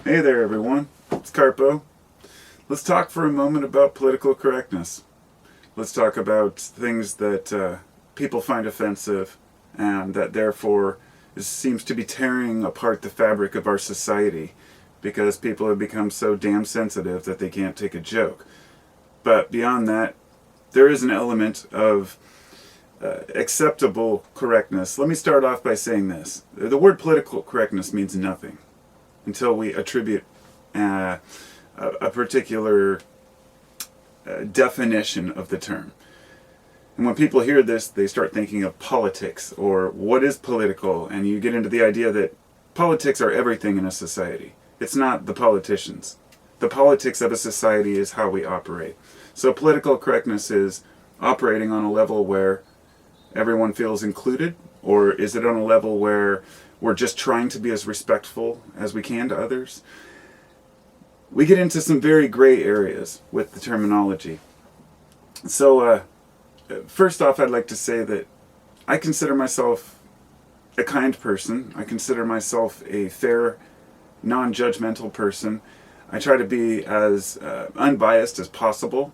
Hey there everyone, it's Carpo. Let's talk for a moment about political correctness. Let's talk about things that people find offensive and that therefore seems to be tearing apart the fabric of our society because people have become so damn sensitive that they can't take a joke. But beyond that, there is an element of acceptable correctness. Let me start off by saying this. The word political correctness means nothing until we attribute a particular definition of the term. And when people hear this, they start thinking of politics or what is political, and you get into the idea that politics are everything in a society. It's not the politicians. The politics of a society is how we operate. So political correctness is operating on a level where everyone feels included, or is it on a level where we're just trying to be as respectful as we can to others? We get into some very gray areas with the terminology. So, first off, I'd like to say that I consider myself a kind person. I consider myself a fair, non-judgmental person. I try to be as unbiased as possible,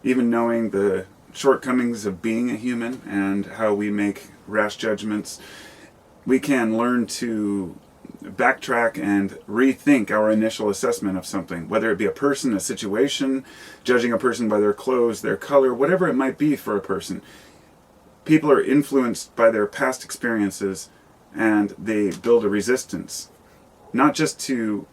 even knowing the shortcomings of being a human and how we make rash judgments. We can learn to backtrack and rethink our initial assessment of something, whether it be a person, a situation, judging a person by their clothes, their color, whatever it might be for a person. People are influenced by their past experiences and they build a resistance. Not just to,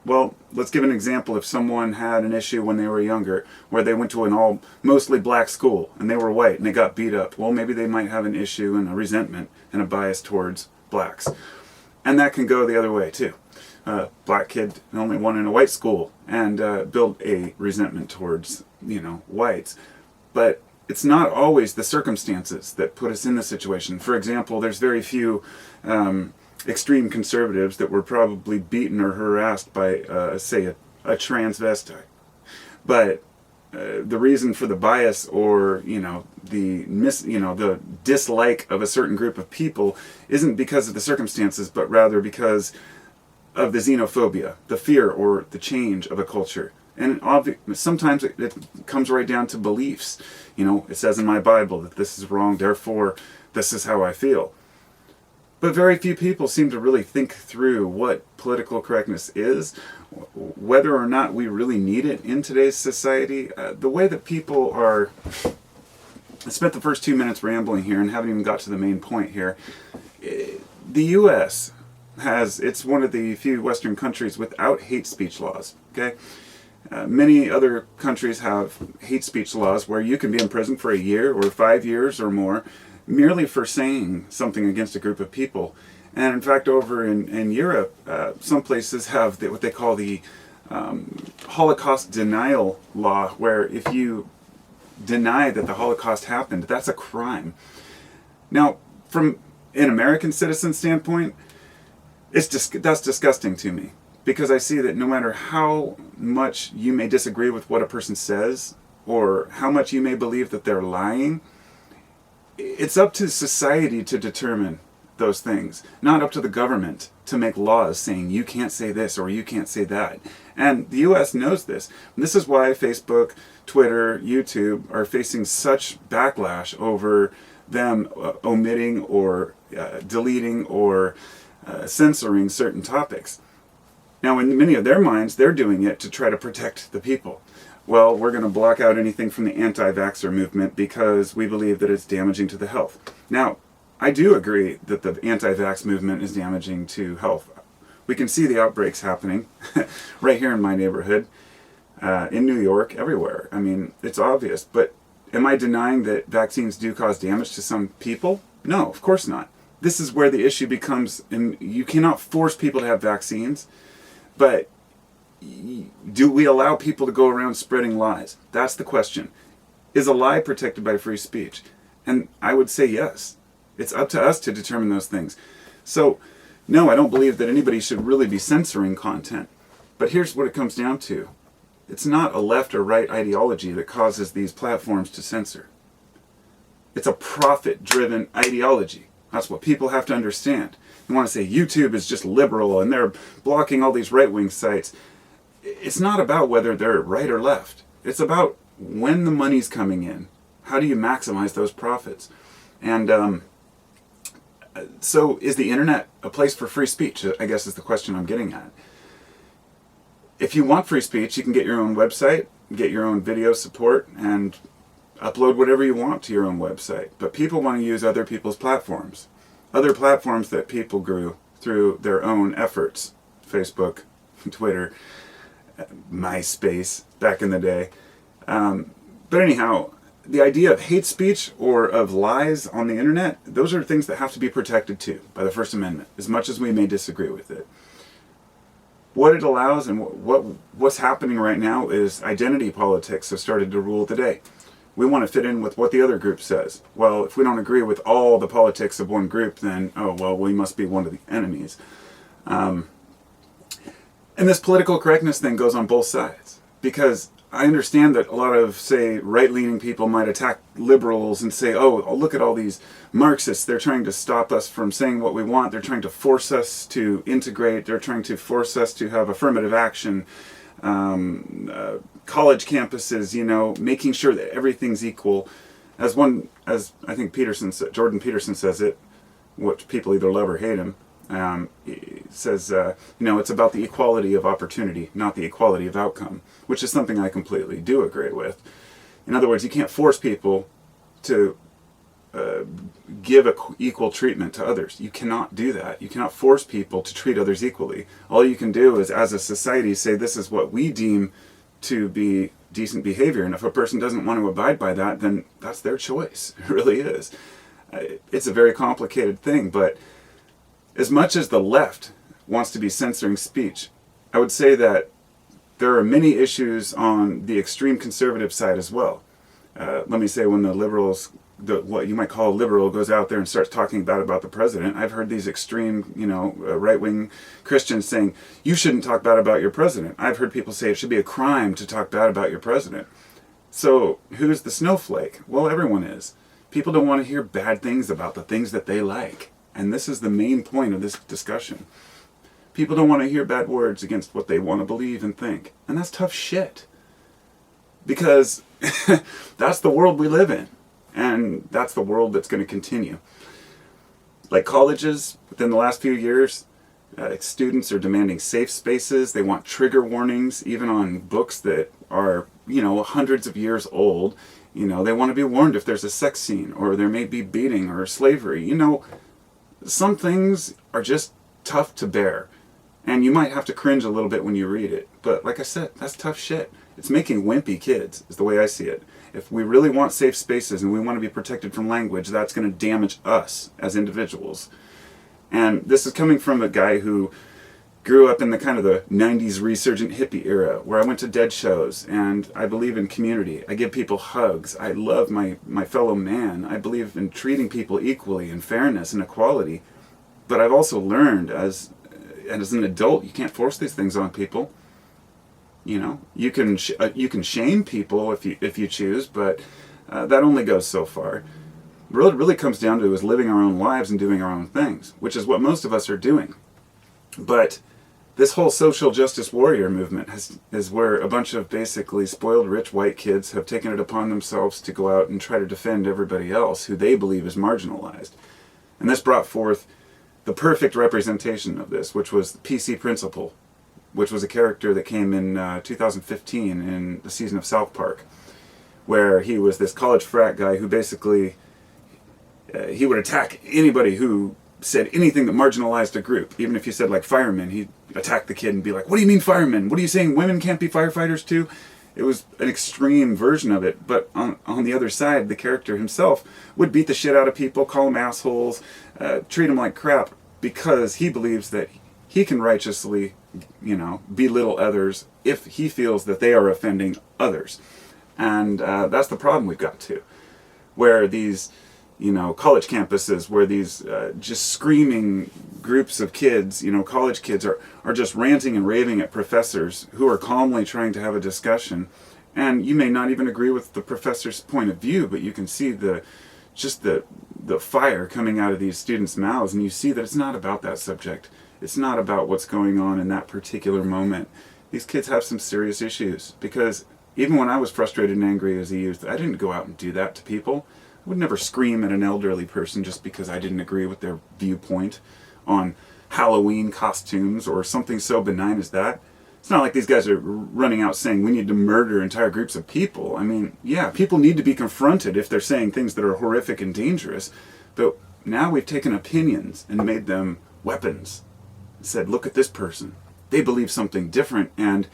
well, let's give an example. If someone had an issue when they were younger where they went to an mostly black school and they were white and they got beat up, well, maybe they might have an issue and a resentment and a bias towards blacks. And that can go the other way too. Black kid only went in a white school and build a resentment towards, whites. But it's not always the circumstances that put us in the situation. For example, there's very few extreme conservatives that were probably beaten or harassed by, say, a transvestite. But the reason for the bias or the dislike of a certain group of people isn't because of the circumstances, but rather because of the xenophobia, the fear or the change of a culture. And sometimes it comes right down to beliefs. It says in my Bible that this is wrong, therefore this is how I feel. But very few people seem to really think through what political correctness is, whether or not we really need it in today's society. The way that people are... I spent the first 2 minutes rambling here and haven't even got to the main point here. The U.S. it's one of the few Western countries without hate speech laws, okay? Many other countries have hate speech laws where you can be in prison for a year or 5 years or more merely for saying something against a group of people. And in fact, over in Europe, some places have what they call the Holocaust denial law, where if you deny that the Holocaust happened, that's a crime. Now, from an American citizen standpoint, that's disgusting to me, because I see that no matter how much you may disagree with what a person says, or how much you may believe that they're lying, it's up to society to determine those things, not up to the government to make laws saying you can't say this or you can't say that. And the U.S. knows this. And this is why Facebook, Twitter, YouTube are facing such backlash over them omitting or deleting or censoring certain topics. Now, in many of their minds, they're doing it to try to protect the people. Well, we're going to block out anything from the anti-vaxxer movement because we believe that it's damaging to the health. Now, I do agree that the anti-vax movement is damaging to health. We can see the outbreaks happening right here in my neighborhood, in New York, everywhere. I mean, it's obvious. But am I denying that vaccines do cause damage to some people? No, of course not. This is where the issue becomes, and you cannot force people to have vaccines, but do we allow people to go around spreading lies? That's the question. Is a lie protected by free speech? And I would say yes. It's up to us to determine those things. So, no, I don't believe that anybody should really be censoring content. But here's what it comes down to. It's not a left or right ideology that causes these platforms to censor. It's a profit-driven ideology. That's what people have to understand. They want to say YouTube is just liberal and they're blocking all these right-wing sites. It's not about whether they're right or left. It's about when the money's coming in. How do you maximize those profits? And so is the internet a place for free speech? I guess is the question I'm getting at. If you want free speech, you can get your own website, get your own video support, and upload whatever you want to your own website. But people want to use other people's platforms. Other platforms that people grew through their own efforts. Facebook, Twitter, MySpace, back in the day. But anyhow, the idea of hate speech or of lies on the internet, those are things that have to be protected too by the First Amendment, as much as we may disagree with it. What it allows and what's happening right now is identity politics have started to rule the day. We want to fit in with what the other group says. Well, if we don't agree with all the politics of one group, then, oh, well, we must be one of the enemies. And this political correctness thing goes on both sides. Because I understand that a lot of, say, right-leaning people might attack liberals and say, oh, look at all these Marxists. They're trying to stop us from saying what we want. They're trying to force us to integrate. They're trying to force us to have affirmative action. College campuses, making sure that everything's equal. As I think Jordan Peterson says it, which people either love or hate him, he says, it's about the equality of opportunity, not the equality of outcome, which is something I completely do agree with. In other words, you can't force people to give equal treatment to others. You cannot do that. You cannot force people to treat others equally. All you can do is, as a society, say this is what we deem to be decent behavior, and if a person doesn't want to abide by that, then that's their choice. It really is. It's a very complicated thing, but as much as the left wants to be censoring speech, I would say that there are many issues on the extreme conservative side as well. Let me say, when the liberals, what you might call a liberal, goes out there and starts talking bad about the president, I've heard these extreme, right-wing Christians saying, you shouldn't talk bad about your president. I've heard people say it should be a crime to talk bad about your president. So who's the snowflake? Well, everyone is. People don't want to hear bad things about the things that they like. And this is the main point of this discussion. People don't want to hear bad words against what they want to believe and think. And that's tough shit. Because that's the world we live in. And that's the world that's going to continue. Like colleges, within the last few years, students are demanding safe spaces. They want trigger warnings, even on books that are, hundreds of years old. They want to be warned if there's a sex scene, or there may be beating or slavery. Some things are just tough to bear. And you might have to cringe a little bit when you read it. But like I said, that's tough shit. It's making wimpy kids, is the way I see it. If we really want safe spaces and we want to be protected from language, that's going to damage us as individuals. And this is coming from a guy who grew up in the kind of the 90s resurgent hippie era, where I went to dead shows, and I believe in community. I give people hugs. I love my fellow man. I believe in treating people equally and fairness and equality. But I've also learned as an adult, you can't force these things on people. You can shame people if you choose, but that only goes so far. What it really comes down to is living our own lives and doing our own things, which is what most of us are doing. But this whole social justice warrior movement is where a bunch of basically spoiled rich white kids have taken it upon themselves to go out and try to defend everybody else who they believe is marginalized. And this brought forth the perfect representation of this, which was the PC Principal, which was a character that came in 2015 in the season of South Park, where he was this college frat guy who basically, he would attack anybody who said anything that marginalized a group. Even if you said like firemen, he'd attack the kid and be like, what do you mean firemen? What are you saying, women can't be firefighters too? It was an extreme version of it, but on the other side, the character himself would beat the shit out of people, call them assholes, treat them like crap, because he believes that he can righteously, belittle others if he feels that they are offending others. And that's the problem we've got to, where these college campuses, where these just screaming groups of kids, college kids are just ranting and raving at professors who are calmly trying to have a discussion. And you may not even agree with the professor's point of view, but you can see the just the fire coming out of these students' mouths, and you see that it's not about that subject. It's not about what's going on in that particular moment. These kids have some serious issues, because even when I was frustrated and angry as a youth, I didn't go out and do that to people. I would never scream at an elderly person just because I didn't agree with their viewpoint on Halloween costumes or something so benign as that. It's not like these guys are running out saying we need to murder entire groups of people. I mean, yeah, people need to be confronted if they're saying things that are horrific and dangerous. But now we've taken opinions and made them weapons. Said, look at this person. They believe something different. And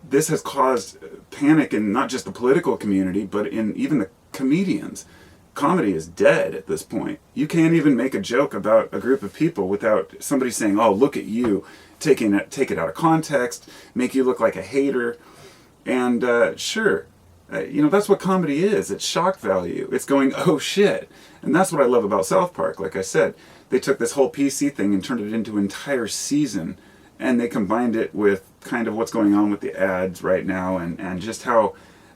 this has caused panic in not just the political community, but in even the comedians. Comedy is dead at this point. You can't even make a joke about a group of people without somebody saying, oh, look at you, take it out of context, make you look like a hater. And sure, that's what comedy is. It's shock value. It's going, oh shit. And that's what I love about South Park. Like I said, they took this whole PC thing and turned it into an entire season, and they combined it with kind of what's going on with the ads right now, and just how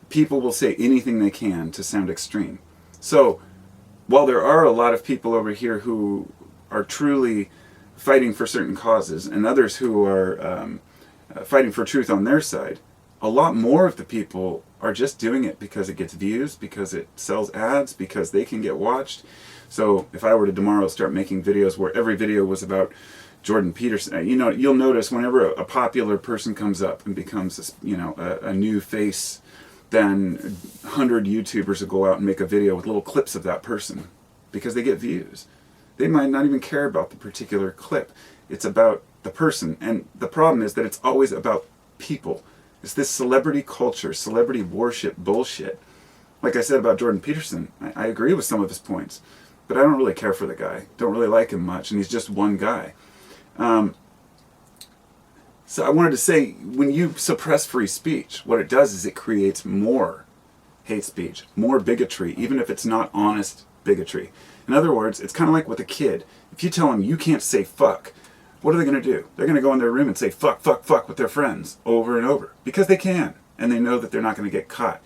people will say anything they can to sound extreme. So, while there are a lot of people over here who are truly fighting for certain causes, and others who are fighting for truth on their side, a lot more of the people are just doing it because it gets views, because it sells ads, because they can get watched. So, if I were to tomorrow start making videos where every video was about Jordan Peterson, you'll notice whenever a popular person comes up and becomes, a new face, then 100 YouTubers will go out and make a video with little clips of that person because they get views. They might not even care about the particular clip. It's about the person. And the problem is that it's always about people. It's this celebrity culture, celebrity worship bullshit. Like I said about Jordan Peterson, I agree with some of his points, but I don't really care for the guy. Don't really like him much, and he's just one guy. So I wanted to say, when you suppress free speech, what it does is it creates more hate speech, more bigotry, even if it's not honest bigotry. In other words, it's kind of like with a kid. If you tell them you can't say fuck, what are they going to do? They're going to go in their room and say fuck, fuck, fuck with their friends over and over because they can, and they know that they're not going to get caught.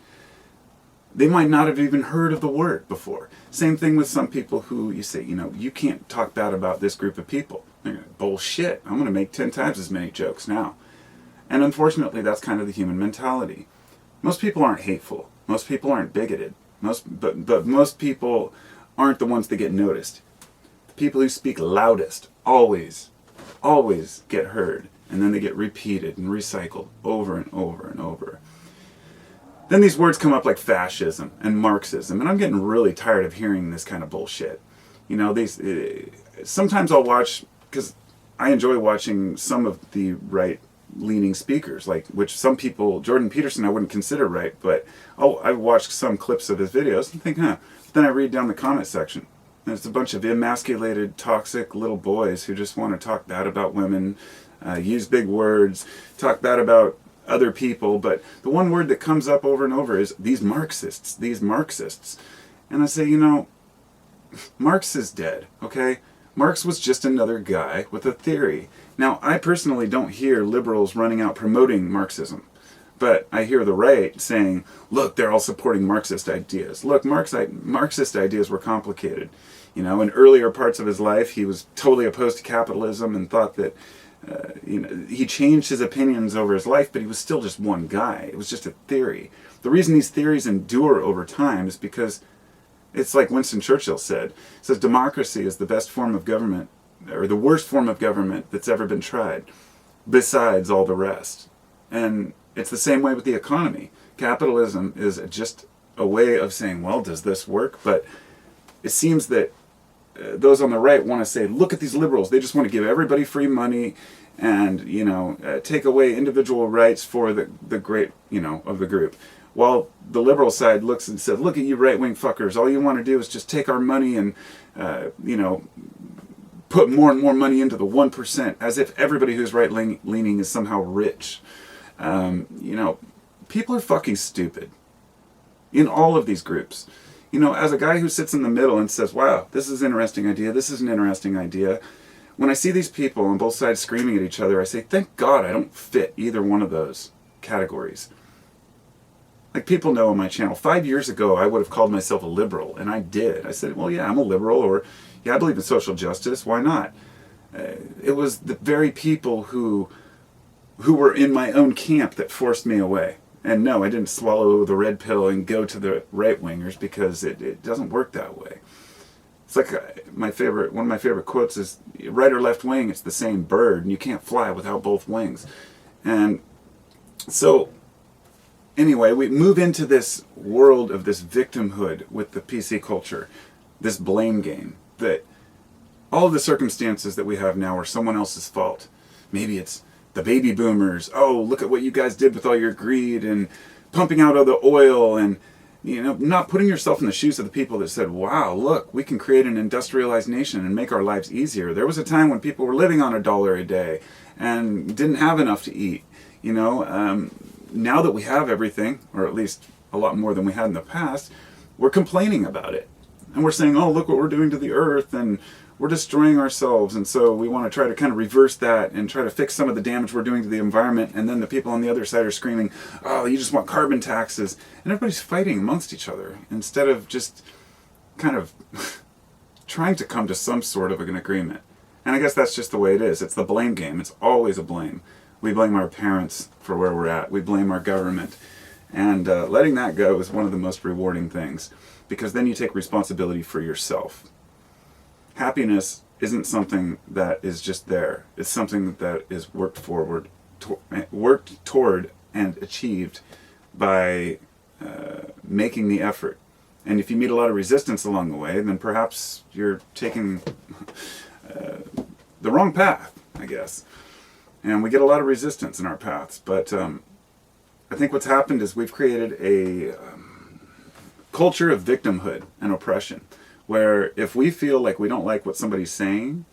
They might not have even heard of the word before. Same thing with some people who you say, you can't talk bad about this group of people. They're going, bullshit, I'm going to make 10 times as many jokes now. And unfortunately, that's kind of the human mentality. Most people aren't hateful. Most people aren't bigoted. But most people aren't the ones that get noticed. The people who speak loudest always get heard. And then they get repeated and recycled over and over and over. Then these words come up like fascism and Marxism, and I'm getting really tired of hearing this kind of bullshit. Sometimes I'll watch, because I enjoy watching some of the right-leaning speakers, which some people, Jordan Peterson I wouldn't consider right, but I've watched some clips of his videos and think, But then I read down the comment section, and it's a bunch of emasculated, toxic little boys who just want to talk bad about women, use big words, talk bad about other people, but the one word that comes up over and over is these Marxists. And I say, Marx is dead, okay? Marx was just another guy with a theory. Now, I personally don't hear liberals running out promoting Marxism, but I hear the right saying, look, they're all supporting Marxist ideas. Look, Marxist ideas were complicated. In earlier parts of his life, he was totally opposed to capitalism and thought that he changed his opinions over his life, but he was still just one guy. It was just a theory. The reason these theories endure over time is because it's like Winston Churchill said. He says democracy is the best form of government, or the worst form of government that's ever been tried, besides all the rest. And it's the same way with the economy. Capitalism is just a way of saying, well, does this work? But it seems that those on the right want to say, look at these liberals. They just want to give everybody free money and, take away individual rights for the great, of the group. While the liberal side looks and says, look at you right-wing fuckers. All you want to do is just take our money and, put more and more money into the 1%, as if everybody who's right-leaning is somehow rich. People are fucking stupid in all of these groups. As a guy who sits in the middle and says, wow, this is an interesting idea, this is an interesting idea, when I see these people on both sides screaming at each other, I say, thank God I don't fit either one of those categories. Like, people know on my channel, 5 years ago I would have called myself a liberal, and I did. I said, well, yeah, I'm a liberal, or yeah, I believe in social justice, why not? It was the very people who were in my own camp that forced me away. And no, I didn't swallow the red pill and go to the right-wingers, because it doesn't work that way. It's like one of my favorite quotes is, right or left wing, it's the same bird, and you can't fly without both wings. And so, anyway, we move into this world of this victimhood with the PC culture, this blame game, that all of the circumstances that we have now are someone else's fault. Maybe it's the baby boomers. Oh, look at what you guys did with all your greed and pumping out all the oil, and not putting yourself in the shoes of the people that said, wow, look, we can create an industrialized nation and make our lives easier. There was a time when people were living on $1 a day and didn't have enough to eat. Now that we have everything, or at least a lot more than we had in the past, we're complaining about it. And we're saying, oh, look what we're doing to the earth, and we're destroying ourselves. And so we want to try to kind of reverse that and try to fix some of the damage we're doing to the environment. And then the people on the other side are screaming, oh, you just want carbon taxes. And everybody's fighting amongst each other instead of just kind of trying to come to some sort of an agreement. And I guess that's just the way it is. It's the blame game. It's always a blame. We blame our parents for where we're at. We blame our government. And letting that go is one of the most rewarding things, because then you take responsibility for yourself. Happiness isn't something that is just there. It's something that is worked toward and achieved by making the effort. And if you meet a lot of resistance along the way, then perhaps you're taking the wrong path, I guess. And we get a lot of resistance in our paths. But I think what's happened is we've created a culture of victimhood and oppression, where if we feel like we don't like what somebody's saying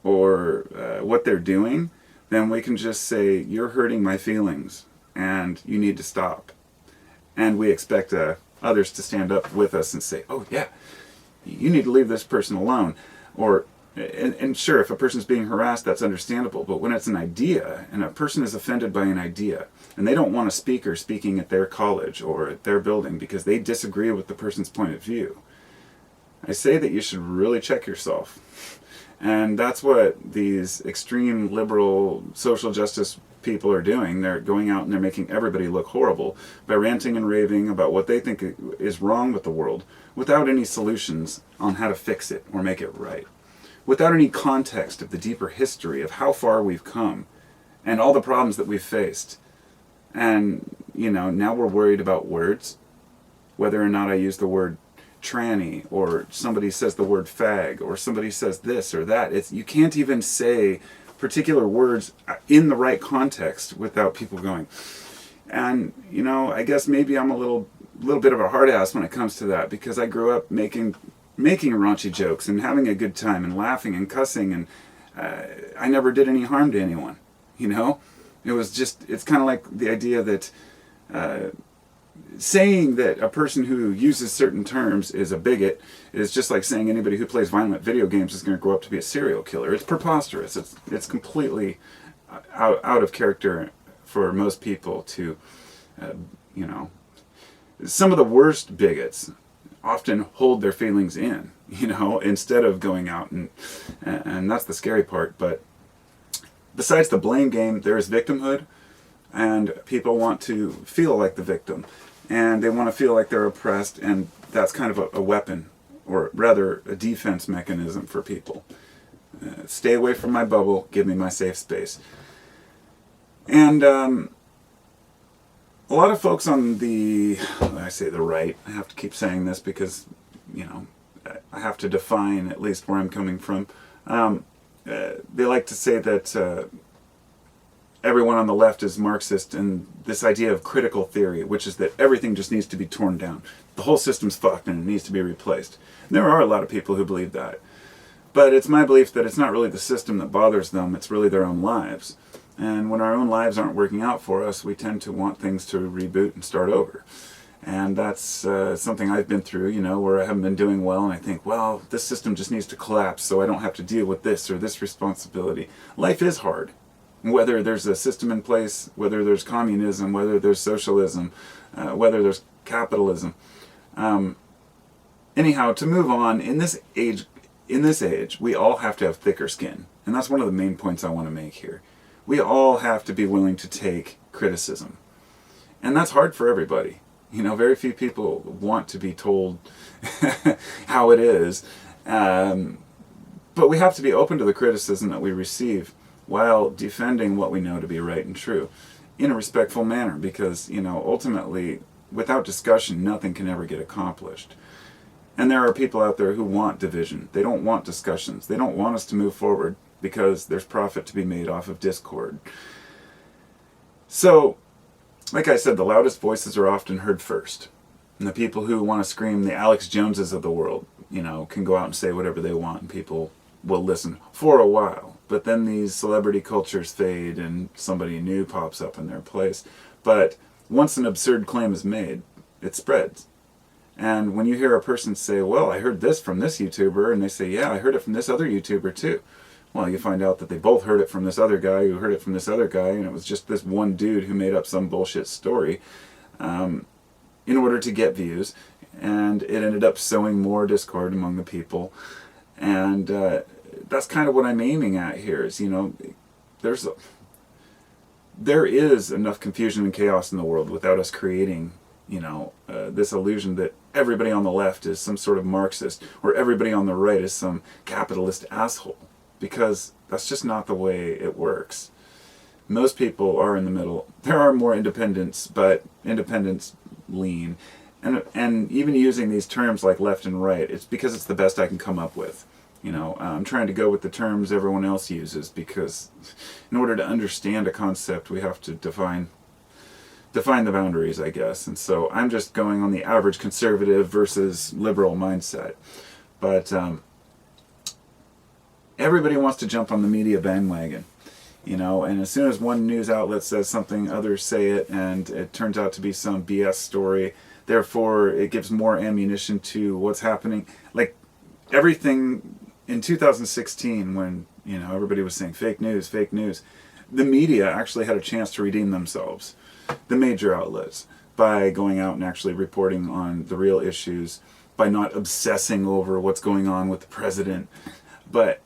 or what they're doing, then we can just say, you're hurting my feelings and you need to stop. And we expect others to stand up with us and say, oh yeah, you need to leave this person alone. And sure, if a person's being harassed, that's understandable. But when it's an idea, and a person is offended by an idea, and they don't want a speaker speaking at their college or at their building because they disagree with the person's point of view, I say that you should really check yourself. And that's what these extreme liberal social justice people are doing. They're going out and they're making everybody look horrible by ranting and raving about what they think is wrong with the world, without any solutions on how to fix it or make it right. Without any context of the deeper history of how far we've come and all the problems that we've faced. And, now we're worried about words, whether or not I use the word tranny, or somebody says the word fag, or somebody says this or that. You can't even say particular words in the right context without people going. And, I guess maybe I'm a little bit of a hard ass when it comes to that, because I grew up making raunchy jokes and having a good time and laughing and cussing, and I never did any harm to anyone. It was just, it's kind of like the idea that saying that a person who uses certain terms is a bigot is just like saying anybody who plays violent video games is going to grow up to be a serial killer. It's preposterous. It's completely out of character for most people to, some of the worst bigots often hold their feelings in, instead of going out, and that's the scary part. But besides the blame game, there is victimhood, and people want to feel like the victim, and they want to feel like they're oppressed, and that's kind of a weapon, or rather a defense mechanism for people. Stay away from my bubble, give me my safe space. And a lot of folks on the right, I have to keep saying this because, I have to define at least where I'm coming from. They like to say that everyone on the left is Marxist, and this idea of critical theory, which is that everything just needs to be torn down. The whole system's fucked and it needs to be replaced. And there are a lot of people who believe that. But it's my belief that it's not really the system that bothers them, it's really their own lives. And when our own lives aren't working out for us, we tend to want things to reboot and start over. And that's something I've been through, where I haven't been doing well, and I think, well, this system just needs to collapse so I don't have to deal with this or this responsibility. Life is hard. Whether there's a system in place, whether there's communism, whether there's socialism, whether there's capitalism. Anyhow, to move on, in this age, we all have to have thicker skin. And that's one of the main points I want to make here. We all have to be willing to take criticism. And that's hard for everybody. You know, very few people want to be told how it is. But we have to be open to the criticism that we receive while defending what we know to be right and true in a respectful manner, because, you know, ultimately, without discussion, nothing can ever get accomplished. And there are people out there who want division. They don't want discussions. They don't want us to move forward because there's profit to be made off of discord. So, like I said, the loudest voices are often heard first. And the people who want to scream, the Alex Joneses of the world, you know, can go out and say whatever they want, and people will listen for a while. But then these celebrity cultures fade and somebody new pops up in their place. But once an absurd claim is made, it spreads. And when you hear a person say, well, I heard this from this YouTuber, and they say, yeah, I heard it from this other YouTuber too. Well, you find out that they both heard it from this other guy who heard it from this other guy, and it was just this one dude who made up some bullshit story in order to get views. And it ended up sowing more discord among the people. And that's kind of what I'm aiming at here is, you know, there is enough confusion and chaos in the world without us creating, you know, this illusion that everybody on the left is some sort of Marxist or everybody on the right is some capitalist asshole, because that's just not the way it works. Most people are in the middle. There are more independents, but independents lean. And even using these terms like left and right, it's because it's the best I can come up with. You know, I'm trying to go with the terms everyone else uses, because in order to understand a concept, we have to define the boundaries, I guess. And so I'm just going on the average conservative versus liberal mindset. But everybody wants to jump on the media bandwagon, you know, and as soon as one news outlet says something, others say it, and it turns out to be some BS story. Therefore, it gives more ammunition to what's happening. Like everything in 2016, when, you know, everybody was saying fake news, the media actually had a chance to redeem themselves, the major outlets, by going out and actually reporting on the real issues, by not obsessing over what's going on with the president. But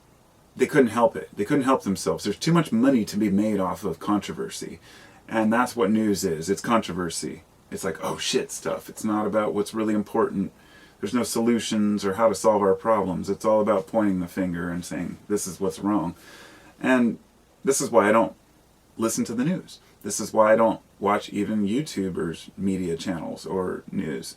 they couldn't help it. They couldn't help themselves. There's too much money to be made off of controversy. And that's what news is. It's controversy. It's like, oh shit stuff. It's not about what's really important. There's no solutions or how to solve our problems. It's all about pointing the finger and saying, this is what's wrong. And this is why I don't listen to the news. This is why I don't watch even YouTubers' media channels or news.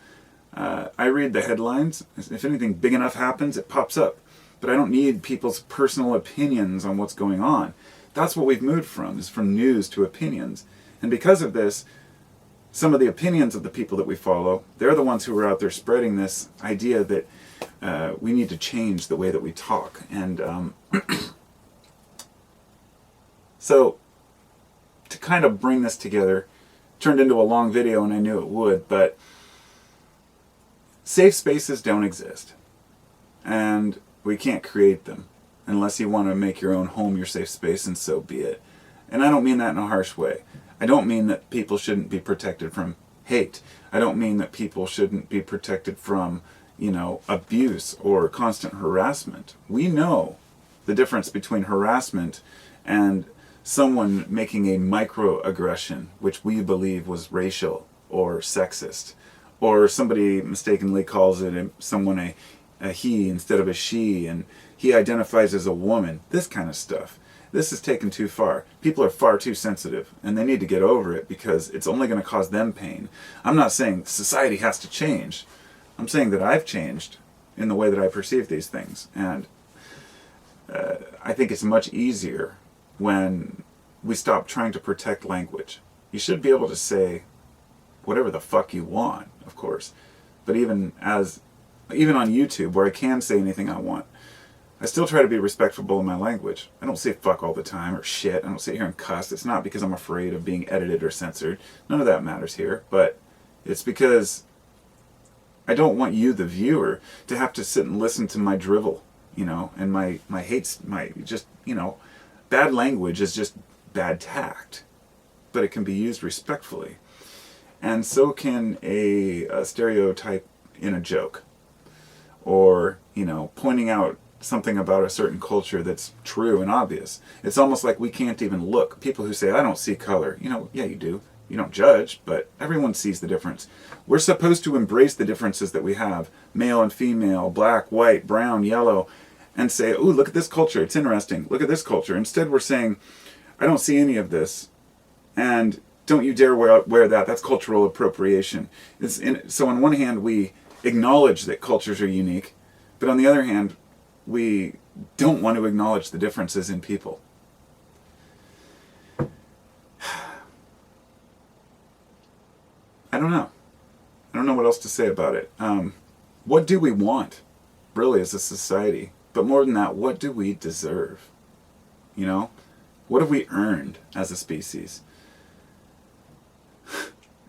I read the headlines. If anything big enough happens, it pops up. But I don't need people's personal opinions on what's going on. That's what we've moved from, is from news to opinions. And because of this, some of the opinions of the people that we follow, they're the ones who are out there spreading this idea that we need to change the way that we talk. And so, to kind of bring this together, turned into a long video, and I knew it would, but safe spaces don't exist. And we can't create them unless you want to make your own home your safe space, and so be it. And I don't mean that in a harsh way. I don't mean that people shouldn't be protected from hate. I don't mean that people shouldn't be protected from, you know, abuse or constant harassment. We know the difference between harassment and someone making a microaggression, which we believe was racial or sexist, or somebody mistakenly calls it someone a he instead of a she, and he identifies as a woman. This kind of stuff. This is taken too far. People are far too sensitive, and they need to get over it, because it's only going to cause them pain. I'm not saying society has to change. I'm saying that I've changed in the way that I perceive these things. And I think it's much easier when we stop trying to protect language. You should be able to say whatever the fuck you want, of course. But even on YouTube, where I can say anything I want, I still try to be respectful in my language. I don't say fuck all the time or shit. I don't sit here and cuss. It's not because I'm afraid of being edited or censored. None of that matters here. But it's because I don't want you, the viewer, to have to sit and listen to my drivel, you know, and my hates, my just, you know, bad language is just bad tact, but it can be used respectfully. And so can a stereotype in a joke, or, pointing out something about a certain culture that's true and obvious. It's almost like we can't even look. People who say, I don't see color, yeah, you do. You don't judge, but everyone sees the difference. We're supposed to embrace the differences that we have, male and female, black, white, brown, yellow, and say, ooh, look at this culture, it's interesting. Look at this culture. Instead, we're saying, I don't see any of this, and don't you dare wear that. That's cultural appropriation. So on one hand, we acknowledge that cultures are unique, but on the other hand, we don't want to acknowledge the differences in people. I don't know. I don't know what else to say about it. What do we want, really, as a society? But more than that, what do we deserve? What have we earned as a species?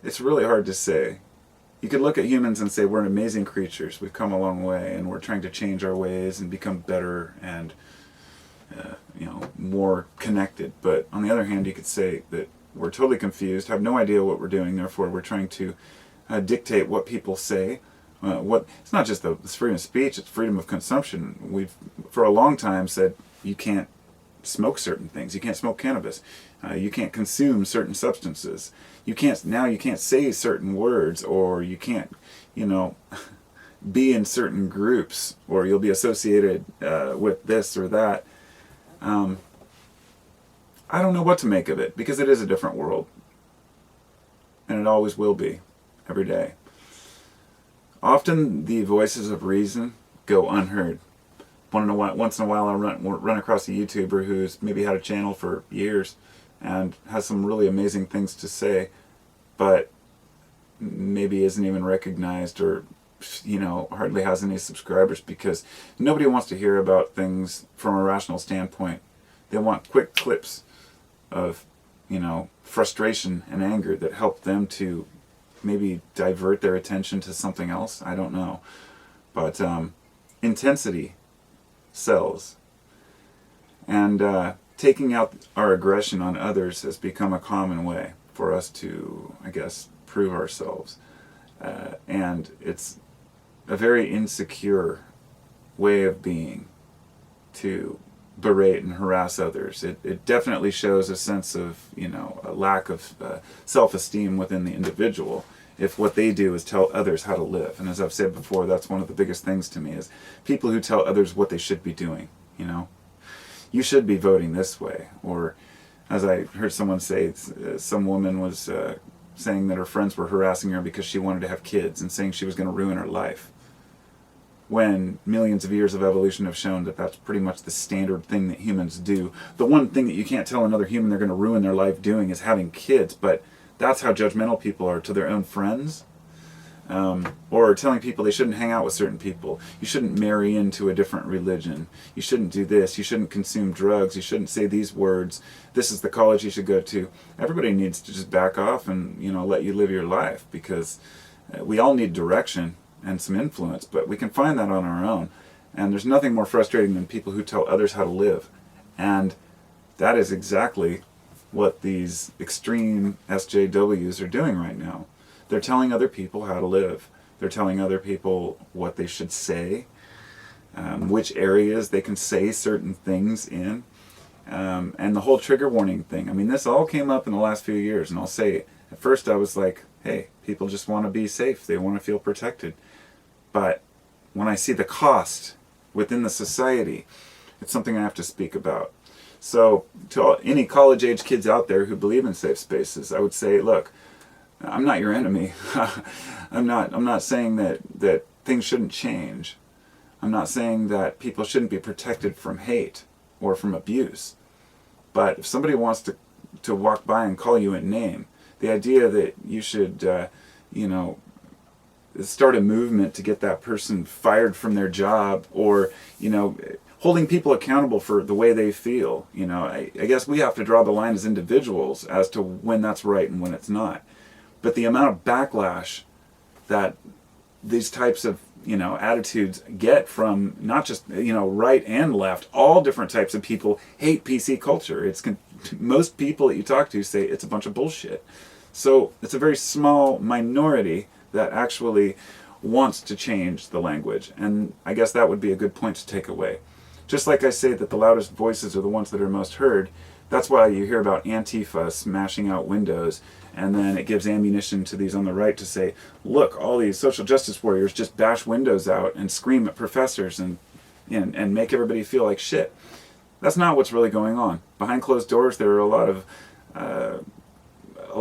It's really hard to say. You could look at humans and say we're amazing creatures. We've come a long way, and we're trying to change our ways and become better and more connected. But on the other hand, you could say that we're totally confused, have no idea what we're doing. Therefore, we're trying to dictate what people say. It's not just it's freedom of speech; it's freedom of consumption. We've for a long time said you can't smoke certain things. You can't smoke cannabis. You can't consume certain substances. You can't say certain words, or you can't, be in certain groups, or you'll be associated with this or that. I don't know what to make of it, because it is a different world. And it always will be, every day. Often the voices of reason go unheard. Once in a while I run across a YouTuber who's maybe had a channel for years and has some really amazing things to say, but maybe isn't even recognized, or hardly has any subscribers, because nobody wants to hear about things from a rational standpoint. They want quick clips of frustration and anger that help them to maybe divert their attention to something else. I don't know, but intensity sells, and taking out our aggression on others has become a common way for us to, I guess, prove ourselves, and it's a very insecure way of being to berate and harass others. It definitely shows a sense of, a lack of self-esteem within the individual if what they do is tell others how to live. And as I've said before, that's one of the biggest things to me, is people who tell others what they should be doing. You should be voting this way. Or as I heard someone say, some woman was saying that her friends were harassing her because she wanted to have kids, and saying she was going to ruin her life, when millions of years of evolution have shown that that's pretty much the standard thing that humans do. The one thing that you can't tell another human they're going to ruin their life doing is having kids, but that's how judgmental people are to their own friends. Or telling people they shouldn't hang out with certain people. You shouldn't marry into a different religion. You shouldn't do this. You shouldn't consume drugs. You shouldn't say these words. This is the college you should go to. Everybody needs to just back off and let you live your life, because we all need direction and some influence, but we can find that on our own. And there's nothing more frustrating than people who tell others how to live. And that is exactly what these extreme SJWs are doing right now. They're telling other people how to live. They're telling other people what they should say, which areas they can say certain things in, and the whole trigger warning thing. I mean, this all came up in the last few years, and I'll say, at first I was like, hey, people just want to be safe. They want to feel protected. But when I see the cost within the society, it's something I have to speak about. So to any college-age kids out there who believe in safe spaces, I would say, look, I'm not your enemy. I'm not saying that things shouldn't change. I'm not saying that people shouldn't be protected from hate or from abuse. But if somebody wants to walk by and call you a name, the idea that you should, start a movement to get that person fired from their job, or, holding people accountable for the way they feel, I guess we have to draw the line as individuals as to when that's right and when it's not. But the amount of backlash that these types of, attitudes get from not just, right and left, all different types of people hate PC culture. It's most people that you talk to say it's a bunch of bullshit. So it's a very small minority that actually wants to change the language. And I guess that would be a good point to take away. Just like I say that the loudest voices are the ones that are most heard, that's why you hear about Antifa smashing out windows, and then it gives ammunition to these on the right to say, look, all these social justice warriors just bash windows out and scream at professors and make everybody feel like shit. That's not what's really going on. Behind closed doors, there are a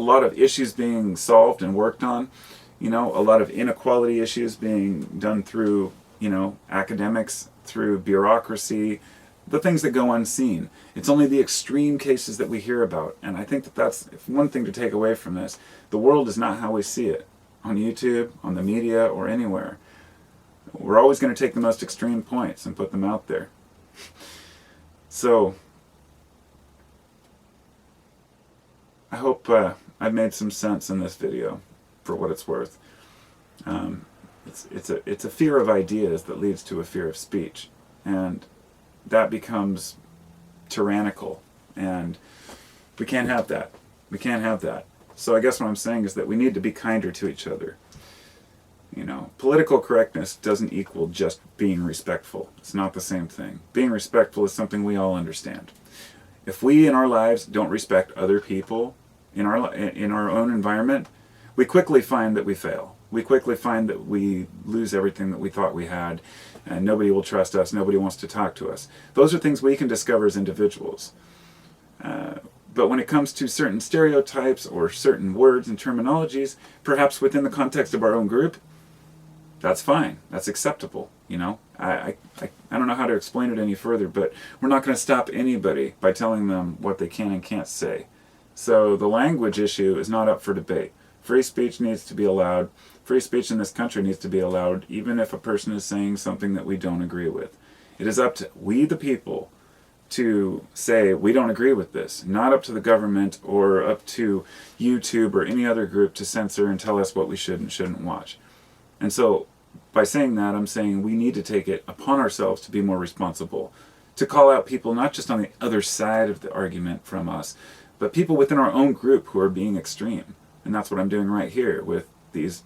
lot of issues being solved and worked on. A lot of inequality issues being done through, academics, through bureaucracy, the things that go unseen. It's only the extreme cases that we hear about. And I think that that's one thing to take away from this. The world is not how we see it on YouTube, on the media, or anywhere. We're always going to take the most extreme points and put them out there. So, I hope I've made some sense in this video, for what it's worth. It's a fear of ideas that leads to a fear of speech, and that becomes tyrannical, and we can't have that. We can't have that. So I guess what I'm saying is that we need to be kinder to each other. Political correctness doesn't equal just being respectful. It's not the same thing. Being respectful is something we all understand. If we in our lives don't respect other people in our own environment, we quickly find that we fail. We quickly find that we lose everything that we thought we had, and nobody will trust us, nobody wants to talk to us. Those are things we can discover as individuals. But when it comes to certain stereotypes or certain words and terminologies, perhaps within the context of our own group, that's fine. That's acceptable. I don't know how to explain it any further, but we're not going to stop anybody by telling them what they can and can't say. So the language issue is not up for debate. Free speech needs to be allowed. Free speech in this country needs to be allowed, even if a person is saying something that we don't agree with. It is up to we, the people, to say we don't agree with this. Not up to the government or up to YouTube or any other group to censor and tell us what we should and shouldn't watch. And so, by saying that, I'm saying we need to take it upon ourselves to be more responsible, to call out people not just on the other side of the argument from us, but people within our own group who are being extreme. And that's what I'm doing right here with these,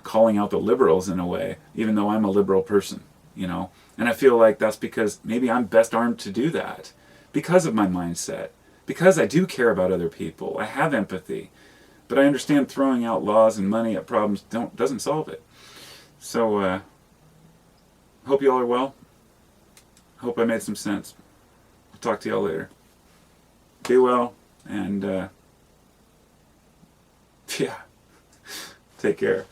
calling out the liberals in a way, even though I'm a liberal person, And I feel like that's because maybe I'm best armed to do that, because of my mindset, because I do care about other people, I have empathy, but I understand throwing out laws and money at problems doesn't solve it. So, hope you all are well. Hope I made some sense. I'll talk to y'all later. Be well, and yeah, take care.